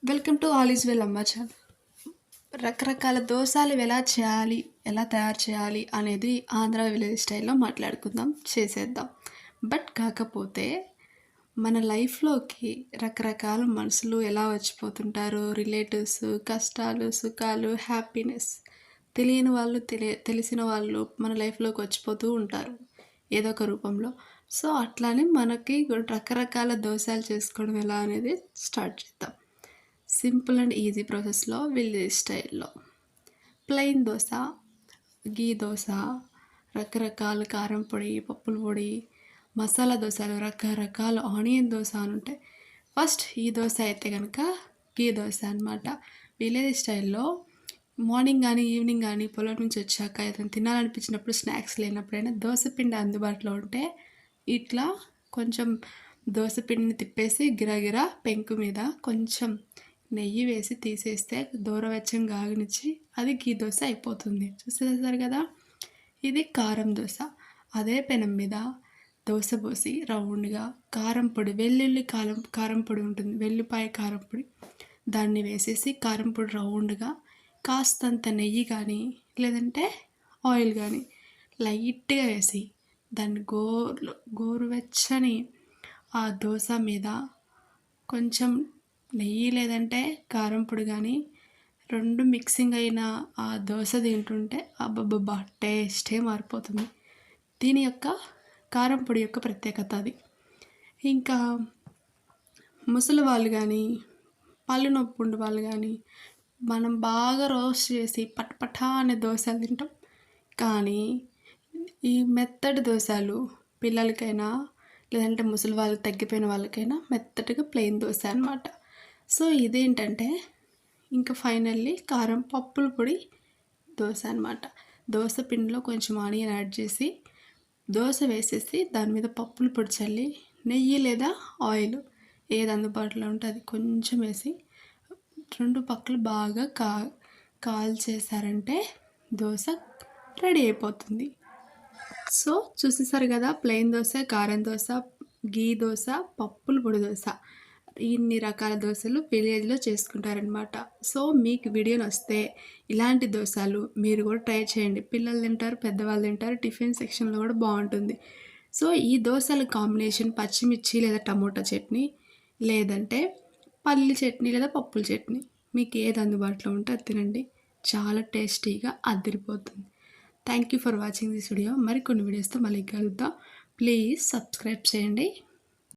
Welcome to all is well అమ్మ channel. రకరకాల దోసలు ఎలా తయారు చేయాలి అనేది ఆంధ్ర విలేజ్ స్టైల్లో మాట్లాడుకుందాం, చేసేద్దాం. బట్ కాకపోతే మన లైఫ్లోకి రకరకాల మనుషులు ఎలా వచ్చిపోతుంటారు, రిలేటివ్స్, కష్టాలు, సుఖాలు, హ్యాపీనెస్, తెలియని వాళ్ళు తెలిసిన వాళ్ళు మన లైఫ్లోకి వచ్చిపోతూ ఉంటారు ఏదో ఒక రూపంలో. సో అట్లానే మనకి రకరకాల దోసలు చేసుకోవడం ఎలా అనేది స్టార్ట్ చేద్దాం. సింపుల్ అండ్ ఈజీ ప్రాసెస్లో విలేజ్ స్టైల్లో ప్లెయిన్ దోశ, గీ దోశ, రకరకాల కారం పొడి, పప్పుల పొడి, మసాలా దోశలు, రకరకాల ఆనియన్ దోశ అని ఉంటాయి. ఫస్ట్ ఈ దోశ అయితే కనుక గీ దోశ అనమాట. విలేజ్ స్టైల్లో మార్నింగ్ కానీ ఈవినింగ్ కానీ పొలం నుంచి వచ్చాక ఏదైనా తినాలనిపించినప్పుడు, స్నాక్స్ లేనప్పుడైనా దోశ పిండి అందుబాటులో ఉంటే ఇట్లా కొంచెం దోశ పిండిని తిప్పేసి గిరగిరా పెంకు మీద కొంచెం నెయ్యి వేసి తీసేస్తే దూరవెచ్చంగా ఆగనిచ్చి అది గీ దోశ అయిపోతుంది. చూసేసారు కదా. ఇది కారం దోశ. అదే పెనం మీద దోశ పోసి రౌండ్గా కారం పొడి, వెల్లుల్లి కారం పొడి ఉంటుంది, వెల్లిపాయ కారం పొడి, దాన్ని వేసేసి కారం పొడి రౌండ్గా కాస్తంత నెయ్యి కానీ లేదంటే ఆయిల్ కానీ లైట్గా వేసి దాన్ని గోరువెచ్చని ఆ దోశ మీద కొంచెం నెయ్యి లేదంటే కారం పొడి కానీ రెండు మిక్సింగ్ అయిన ఆ దోశ తింటుంటే అబ్బబ్బబ్బా టేస్టే మారిపోతుంది. దీని యొక్క కారం పొడి యొక్క ప్రత్యేకత అది. ఇంకా ముసలి వాళ్ళు కానీ, పళ్ళు నొప్పి ఉండే వాళ్ళు కానీ, మనం బాగా రోస్ట్ చేసి పటపటా అనే దోశలు తింటాం. కానీ ఈ మెత్తటి దోశలు పిల్లలకైనా లేదంటే ముసలి వాళ్ళు తగ్గిపోయిన వాళ్ళకైనా మెత్తటిగా ప్లెయిన్ దోశ అనమాట. సో ఇదేంటంటే ఇంకా ఫైనల్లీ కారం పప్పుల పొడి దోశ అనమాట. దోశ పిండిలో కొంచెం ఆనియన్ యాడ్ చేసి దోశ వేసేసి దాని మీద పప్పుల పొడి చల్లి నెయ్యి లేదా ఆయిల్ ఏది అందుబాటులో ఉంటే అది కొంచెం వేసి రెండు పక్కలు బాగా కాల్చేసారంటే దోశ రెడీ అయిపోతుంది. సో చూసేసారు కదా, ప్లెయిన్ దోశ, కారం దోశ, గీ దోశ, పప్పుల పొడి దోశ, ఇన్ని రకాల దోశలు విలేజ్లో చేసుకుంటారనమాట. సో మీకు వీడియో వస్తే ఇలాంటి దోశలు మీరు కూడా ట్రై చేయండి. పిల్లలు తింటారు, పెద్దవాళ్ళు తింటారు, టిఫిన్ సెక్షన్లో కూడా బాగుంటుంది. సో ఈ దోశల కాంబినేషన్ పచ్చిమిర్చి లేదా టమోటా చట్నీ, లేదంటే పల్లి చట్నీ లేదా పప్పుల చట్నీ, మీకు ఏది అందుబాటులో ఉంటే అది తినండి. చాలా టేస్టీగా అదిరిపోతుంది. Thank you for watching this video. మరికొన్ని వీడియోస్తో మళ్ళీ కలుద్దాం. ప్లీజ్ సబ్స్క్రైబ్ చేయండి.